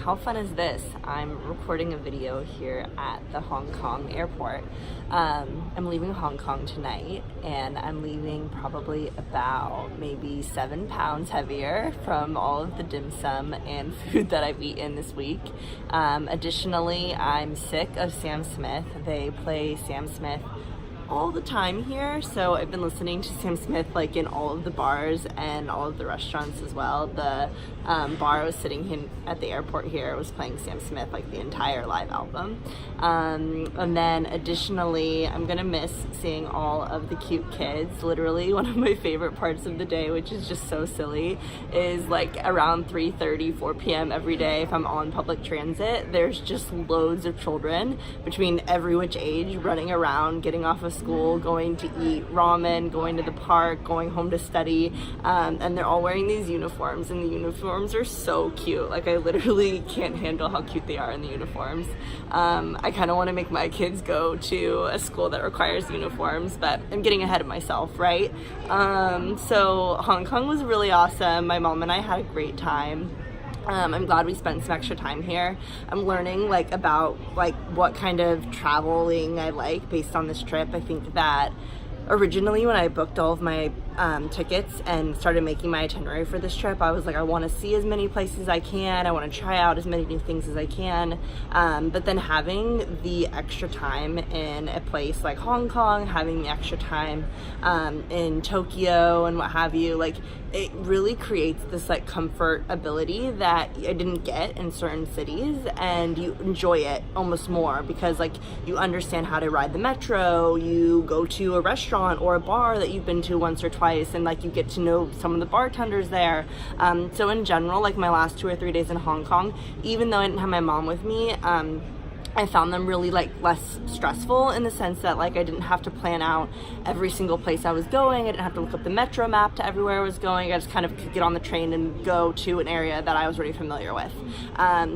how fun is this? I'm recording a video here at the Hong Kong airport. I'm leaving Hong Kong tonight, and I'm leaving probably about maybe 7 pounds heavier from all of the dim sum and food that I've eaten this week. Additionally, I'm sick of Sam Smith. They play Sam Smith all the time here, so I've been listening to Sam Smith like in all of the bars and all of the restaurants as well. The bar I was sitting in at the airport here was playing Sam Smith like the entire live album. And then additionally, I'm gonna miss seeing all of the cute kids. Literally one of my favorite parts of the day, which is just so silly, is like around 3:30, 4 p.m. every day if I'm on public transit, there's just loads of children between every which age running around, getting off of school, going to eat ramen, going to the park, going home to study, and they're all wearing these uniforms, and the uniforms are so cute. Like, I literally can't handle how cute they are in the uniforms. I kind of want to make my kids go to a school that requires uniforms, but I'm getting ahead of myself, right? So Hong Kong was really awesome. My mom and I had a great time. I'm glad we spent some extra time here. I'm learning about what kind of traveling I like based on this trip. I think that originally when I booked all of my tickets and started making my itinerary for this trip, I was like, I want to see as many places as I can. I want to try out as many new things as I can. But then having the extra time in a place like Hong Kong, having the extra time in Tokyo and what have you, it really creates this comfort ability that I didn't get in certain cities, and you enjoy it almost more because you understand how to ride the metro, you go to a restaurant or a bar that you've been to once or twice, and you get to know some of the bartenders there. So in general, my last 2 or 3 days in Hong Kong, even though I didn't have my mom with me, I found them really less stressful in the sense that I didn't have to plan out every single place I was going. I didn't have to look up the metro map to everywhere I was going. I just kind of could get on the train and go to an area that I was already familiar with.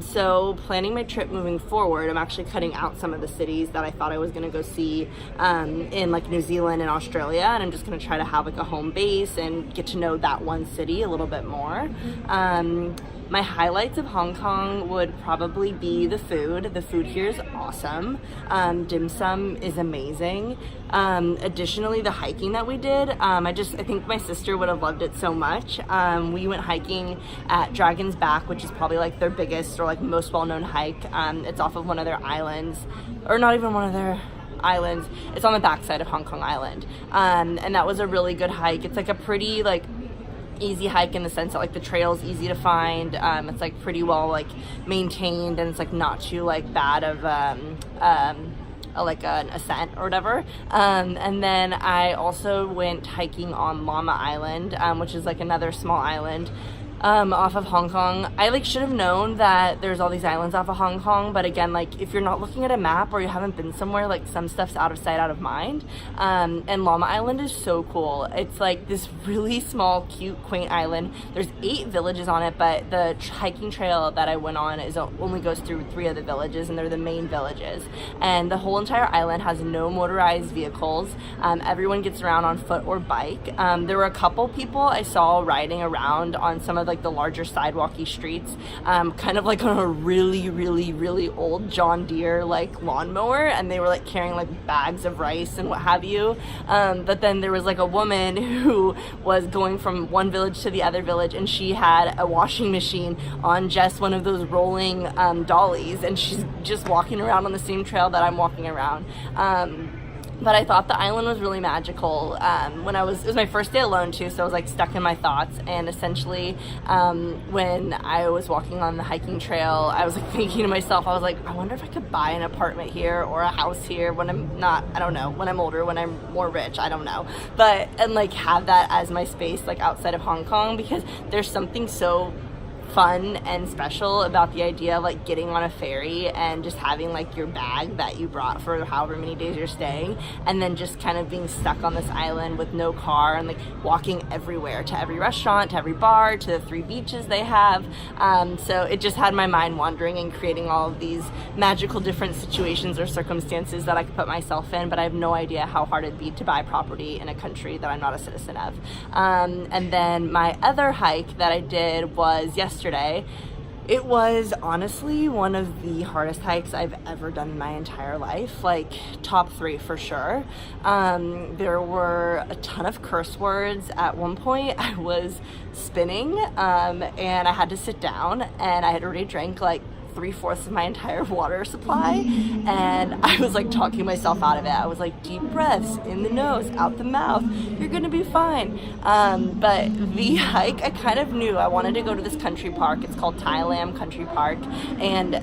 So planning my trip moving forward, I'm actually cutting out some of the cities that I thought I was going to go see in New Zealand and Australia, and I'm just going to try to have a home base and get to know that one city a little bit more. My highlights of Hong Kong would probably be the food. The food here is awesome. Dim sum is amazing. Additionally, the hiking that we did, I think my sister would have loved it so much. We went hiking at Dragon's Back, which is probably their biggest or most well-known hike. It's off of one of their islands, or not even one of their islands. It's on the backside of Hong Kong Island. And that was a really good hike. It's a pretty easy hike in the sense that the trail's easy to find. It's pretty well maintained, and it's not too bad of an ascent or whatever. And then I also went hiking on Llama Island, which is another small island off of Hong Kong. I should have known that there's all these islands off of Hong Kong, but again, if you're not looking at a map or you haven't been somewhere, some stuff's out of sight, out of mind. And Llama Island is so cool. It's this really small, cute, quaint island. There's 8 villages on it, but the hiking trail that I went on only goes through 3 of the villages, and they're the main villages. And the whole entire island has no motorized vehicles. Everyone gets around on foot or bike. There were a couple people I saw riding around on some of the larger sidewalky streets, kind of on a really, really, really old John Deere lawnmower, and they were carrying bags of rice and what have you. But then there was a woman who was going from one village to the other village, and she had a washing machine on just one of those rolling dollies, and she's just walking around on the same trail that I'm walking around. But I thought the island was really magical. It was my first day alone too, so I was stuck in my thoughts. And essentially, when I was walking on the hiking trail, I was thinking to myself, I wonder if I could buy an apartment here or a house here when I'm not, I don't know, when I'm older, when I'm more rich, I don't know. And have that as my space outside of Hong Kong, because there's something so fun and special about the idea of getting on a ferry and just having your bag that you brought for however many days you're staying, and then just kind of being stuck on this island with no car and walking everywhere, to every restaurant, to every bar, to the 3 beaches they have. So it just had my mind wandering and creating all of these magical different situations or circumstances that I could put myself in, but I have no idea how hard it'd be to buy property in a country that I'm not a citizen of. And then my other hike that I did was yesterday. It was honestly one of the hardest hikes I've ever done in my entire life, like top 3 for sure. There were a ton of curse words. At one point I was spinning and I had to sit down, and I had already drank like 3/4 of my entire water supply, and I was like talking myself out of it. I was like, deep breaths in the nose, out the mouth, you're gonna be fine. But the hike, I kind of knew I wanted to go to this country park. It's called Thailand Country Park, and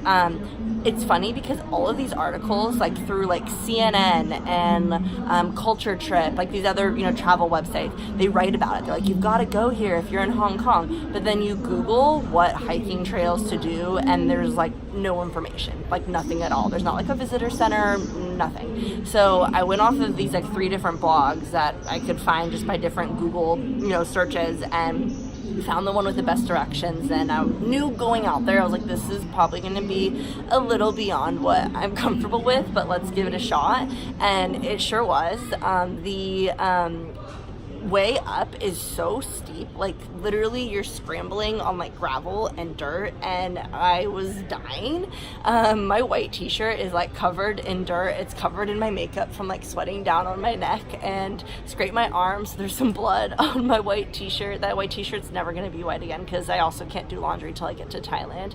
it's funny because all of these articles, like through like CNN and Culture Trip, like these other, you know, travel websites, they write about it. They're like, you've got to go here if you're in Hong Kong. But then you Google what hiking trails to do, and there's like no information, like nothing at all. There's not like a visitor center, nothing. So I went off of these like 3 different blogs that I could find just by different Google, you know, searches, and found the one with the best directions. And I knew going out there, I was like, this is probably going to be a little beyond what I'm comfortable with, but let's give it a shot. And it sure was. The way up is so steep, like literally you're scrambling on like gravel and dirt, and I was dying. My white t-shirt is like covered in dirt. It's covered in my makeup from like sweating down on my neck and scrape my arms. There's some blood on my white t-shirt. That white t-shirt's never going to be white again because I also can't do laundry till I get to Thailand.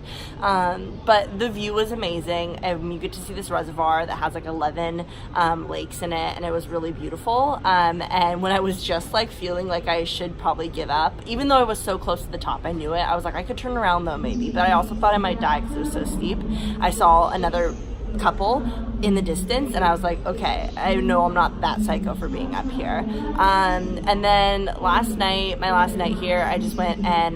But the view was amazing, and you get to see this reservoir that has like 11 lakes in it, and it was really beautiful. And when I was just like feeling like I should probably give up, even though I was so close to the top, I knew it. I was like, I could turn around though maybe, but I also thought I might die because it was so steep. I saw another couple in the distance, and I was like, okay, I know I'm not that psycho for being up here. And then last night, my last night here, I just went and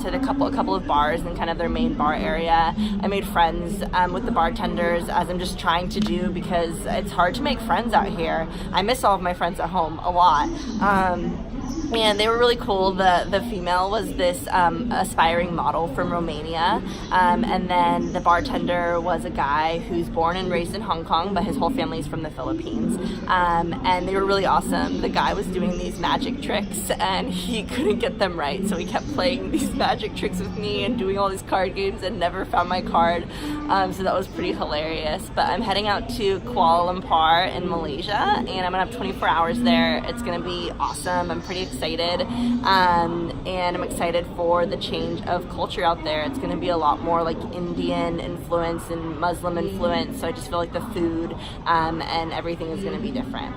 to a couple of bars in kind of their main bar area. I made friends with the bartenders, as I'm just trying to do, because it's hard to make friends out here. I miss all of my friends at home a lot. And they were really cool. The female was this aspiring model from Romania, and then the bartender was a guy who's born and raised in Hong Kong, but his whole family's from the Philippines. And they were really awesome. The guy was doing these magic tricks, and he couldn't get them right, so he kept playing these magic tricks with me and doing all these card games and never found my card. So that was pretty hilarious. But I'm heading out to Kuala Lumpur in Malaysia, and I'm gonna have 24 hours there. It's gonna be awesome. I'm pretty excited. And I'm excited for the change of culture out there. It's going to be a lot more like Indian influence and Muslim influence, so I just feel like the food and everything is going to be different.